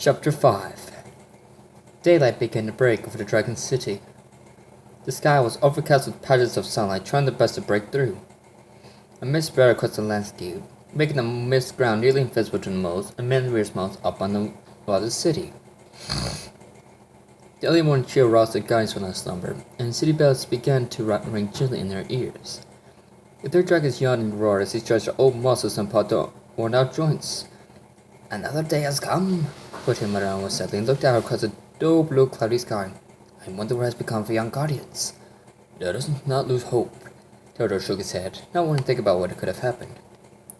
Chapter 5. Daylight began to break over the Dragon City. The sky was overcast with patches of sunlight trying their best to break through. A mist spread across the landscape, making the mist ground nearly invisible to the moles and men's mounts up on the wall of the city. The early morning chill roused the guardians from their slumber, and city bells began to ring gently in their ears. The third dragons yawned and roared as they stretched their old muscles and pulled their worn-out joints. "Another day has come," put him around was sadly and looked out across the dull blue cloudy sky. "I wonder what has become of young guardians." "Let us not lose hope." Theodore shook his head, not wanting to think about what could have happened.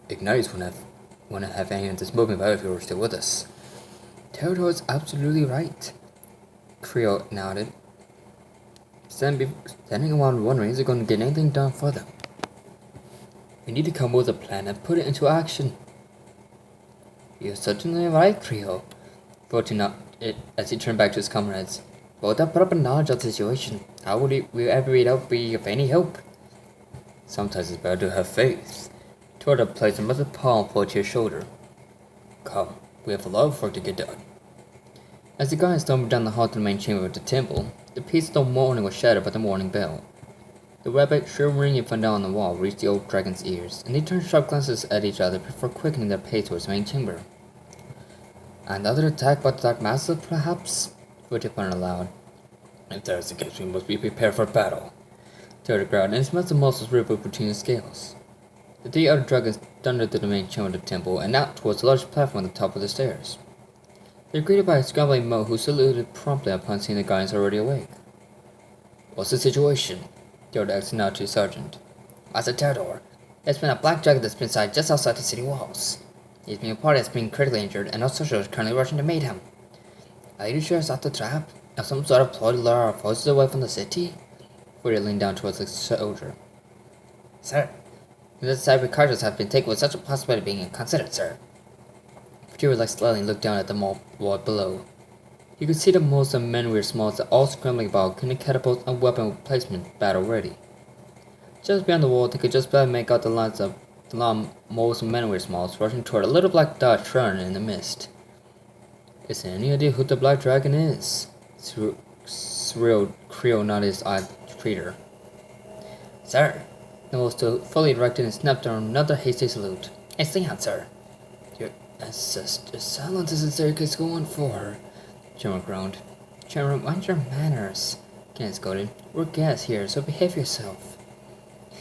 "Ignatius wouldn't have any of this movement about if you were still with us." Theodore absolutely right. Creo nodded, standing around wondering is it going to get anything done for them. "We need to come with a plan and put it into action." "You're certainly right, Creo," voting up it as he turned back to his comrades. "But without proper knowledge of the situation, how would we ever be of any help?" "Sometimes it's better to have faith." Torda placed a massive palm to his shoulder. "Come, we have a lot of work to get done." As the guards stumbled down the hall to the main chamber of the temple, the peace of the morning was shattered by the morning bell. The rabbit, shivering and fell down on the wall, reached the old dragon's ears, and they turned sharp glances at each other before quickening their pace towards the main chamber. "Another attack by the Dark Master, perhaps?" Footy pointed aloud. "If that is the case, we must be prepared for battle." Theodore growled, and his massive muscles rippled between his scales. The three other dragons thundered to the main chamber of the temple and out towards the large platform at the top of the stairs. They were greeted by a scrambling Mo who saluted promptly upon seeing the guardians already awake. "What's the situation?" Theodore asked now to his sergeant. "Master Theodore, there's been a black dragon that's been sighted just outside the city walls. He's been reported as being critically injured, and all soldiers are currently rushing to meet him. Are you sure it's not a trap? Or some sort of ploy to lure our forces away from the city?" Footy leaned down towards the soldier. "Sir, the necessary precautions have been taken with such a possibility being considered, sir." Footy relaxed slightly and looked down at the wall below. You could see the moles and men were small all scrambling about, getting catapults and weapon placement battle ready. Just beyond the wall, they could just barely make out the lines of the long moles and men were smalls rushing toward a little black dot shrouded in the mist. "Is there any idea who the black dragon is?" Thrilled Creo nodded his eye treater. "Sir." The mole stood fully erected and snapped on another hasty salute. "I see him, sir." "Your ancestors, how long does this staircase go on for?" General groaned. "General, mind your manners," Ken scolded. "We're guests here, so behave yourself."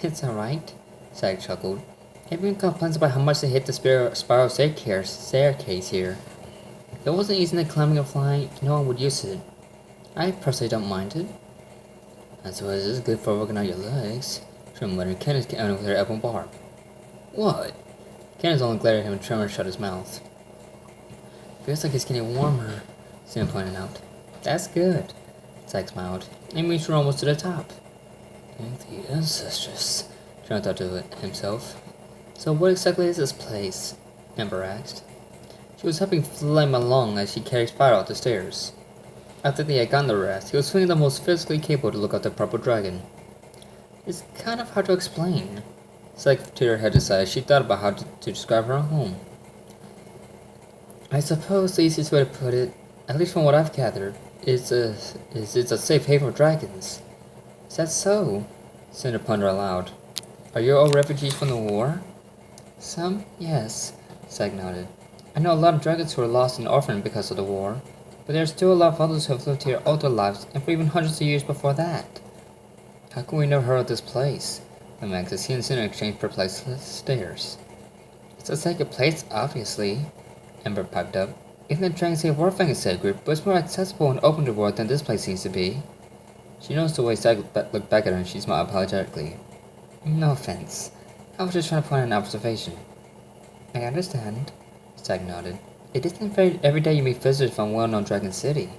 "It's alright," Sag chuckled. "Everyone complains about how much they hate the Spyro staircase here. If it wasn't easy climbing or flying, no one would use it. I personally don't mind it." "I suppose it is good for working out your legs," Trim muttered, Kenneth counting with her elbow barb. "What?" Kenneth only glared at him and Tremor shut his mouth. "Feels like it's getting warmer," Sam pointed out. "That's good," Zach smiled. "It means we're almost to the top." "Thank the ancestors," Tremor thought to himself. "So what exactly is this place?" Amber asked. She was helping Flame along as she carried Spyro up the stairs. After they had gotten the rest, he was feeling the most physically capable to look at the purple dragon. "It's kind of hard to explain." Zach to her head aside as she thought about how to describe her home. "I suppose the easiest way to put it, at least from what I've gathered, is it's a safe haven for dragons." "Is that so?" Cinder pondered aloud. "Are you all refugees from the war?" "Some, yes," Zach nodded. "I know a lot of dragons who were lost and orphaned because of the war, but there are still a lot of others who have lived here all their lives and for even hundreds of years before that." "How can we never heard of this place?" Max as he and Cinder exchanged perplexed stares. "It's a sacred place, obviously," Ember piped up. "Even the dragons say Warfang is sacred, but it's more accessible and open to the world than this place seems to be." She noticed the way Zach looked back at her and she smiled apologetically. "No offense. I was just trying to point out an observation." "I understand," Zach nodded. "It isn't every day you meet visitors from a well-known dragon city."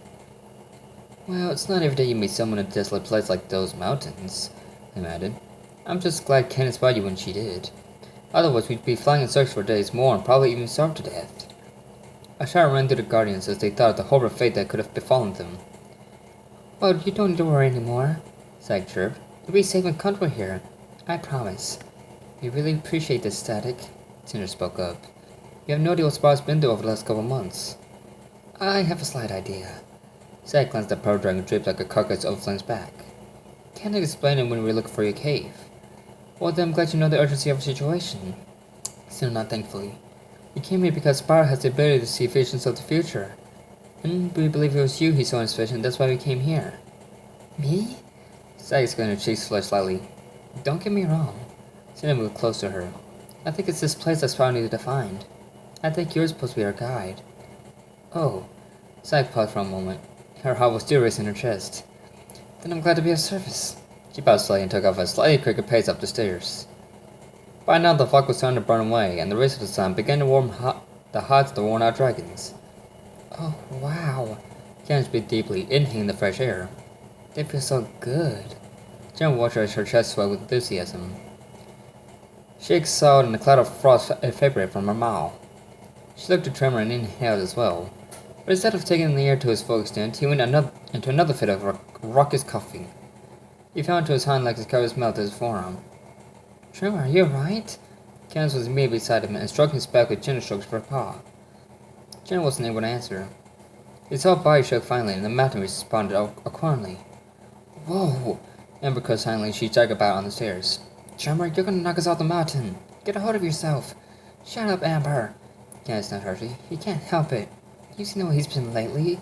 "Well, it's not every day you meet someone in a desolate place like those mountains," Lim added. "I'm just glad Ken spotted you when she did. Otherwise, we'd be flying in circles for days more and probably even starve to death." A shout ran through the Guardians as they thought of the horrible fate that could have befallen them. "Well, you don't need to worry anymore," Zach chirped. "You'll be safe and comfortable here. I promise." "We really appreciate this, Static," Cinder spoke up. "You have no idea what Spyro's been through over the last couple months." I have a slight idea. Zack glanced at Pearl Dragon draped like a carcass over Flame's back. Can't explain it when we look for your cave. Well then I'm glad you know the urgency of the situation. Still not thankfully. We came here because Spyro has the ability to see visions of the future. And we believe it was you he saw in his vision, that's why we came here. Me? Zack's going to cheeks flushed slightly. Don't get me wrong. Cinna moved close to her. I think it's this place that Spyro needed to find. I think you're supposed to be our guide. Oh. Zack paused for a moment. Her heart was still racing in her chest. Then I'm glad to be of service. She bowed slightly and took off at a slightly quicker pace up the stairs. By now the fog was starting to burn away, and the rays of the sun began to warm the hearts of the worn-out dragons. Oh, wow. Candace breathed deeply, inhaling the fresh air. They feel so good. Jen watched her as her chest swelled with enthusiasm. She exhaled and a cloud of frost evaporated from her mouth. She looked at Tremor and inhaled as well. But instead of taking the air to its full extent, he went into another fit of raucous coughing. He fell into his hind legs and covered his mouth with his forearm. Tremor, are you alright? Candace was immediately beside him and stroking his back with gentle strokes of her paw. Jen wasn't able to answer. His whole body shook finally, and the mountain responded accordingly. Whoa! Amber cursed silently. She dragged about on the stairs. Tremor, you're gonna knock us off the mountain. Get a hold of yourself. Shut up, Amber. Candace snapped harshly. He can't help it. You've seen what he's been lately.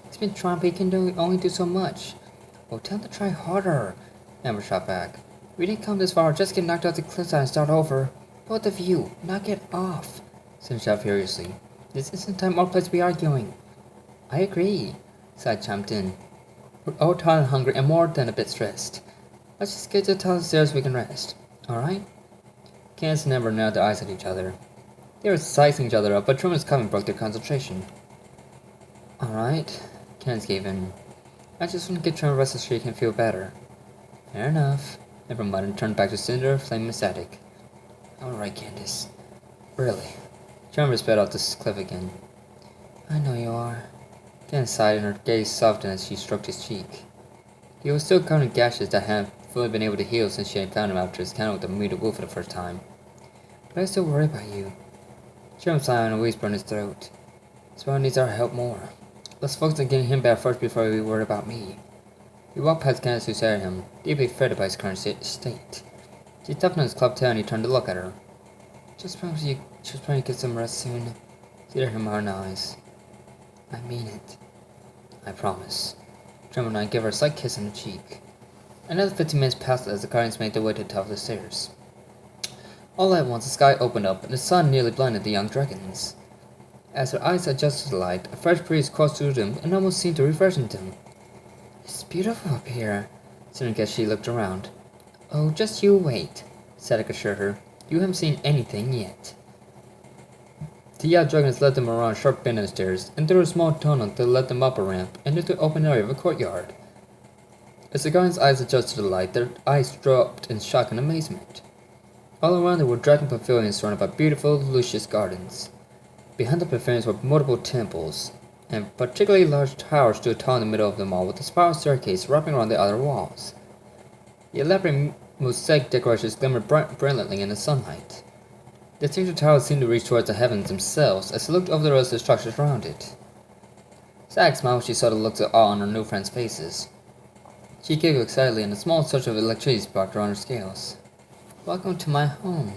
He's been trying, but he can only do so much. Well, tell him to try harder. Amber shot back. We didn't come this far just get knocked off the cliffside and start over. Both of you, knock it off. Sin shouted furiously. This isn't time or place to be arguing. I agree. Zack chimed in. We're all tired and hungry and more than a bit stressed. Let's just get to the top of the stairs so we can rest. Alright? Candace and Amber narrowed their eyes at each other. They were sizing each other up, but Truman's coming broke their concentration. Alright. Candace gave in. I just want to get Trump rested so he can feel better. Fair enough. Amber muttered and turned back to Cinder, Flame, and Static. Alright, Candace. Really. Trump sped off the cliff again. I know you are. Candace sighed and her gaze softened as she stroked his cheek. He was still covered in gashes that hadn't fully been able to heal since she had found him after his encounter with the muted wolf for the first time. But I still worry about you. Trump sighed and a whisper in his throat. Spyro needs our help more. Let's focus on getting him back first before we worry about me. He walked past Candace who stared at him, deeply fretted by his current state. She tapped on his club tail and he turned to look at her. Just promise you should try to get some rest soon. She let him hard eyes. I mean it. I promise. Tremor and I gave her a slight kiss on the cheek. Another 15 minutes passed as the guardians made their way to the top of the stairs. All at once the sky opened up and the sun nearly blinded the young dragons. As their eyes adjusted to the light, a fresh breeze coursed through them and almost seemed to refresh them. It's beautiful up here, Cinder as she looked around. Oh, just you wait, Static assured her. You haven't seen anything yet. The young dragons led them around a sharp bend in the stairs and through a small tunnel that led them up a ramp and into the open area of a courtyard. As the guardians' eyes adjusted to the light, their eyes dropped in shock and amazement. All around them were dragon pavilions surrounded by beautiful, luscious gardens. Behind the pavilions were multiple temples, and particularly large towers stood tall in the middle of them all with a spiral staircase wrapping around the outer walls. The elaborate mosaic decorations glimmered brilliantly in the sunlight. The single tower seemed to reach towards the heavens themselves as they looked over the rest of the structures around it. Zack smiled when she saw the looks of awe on her new friends' faces. She giggled excitedly and a small surge of electricity sparked around her scales. Welcome to my home.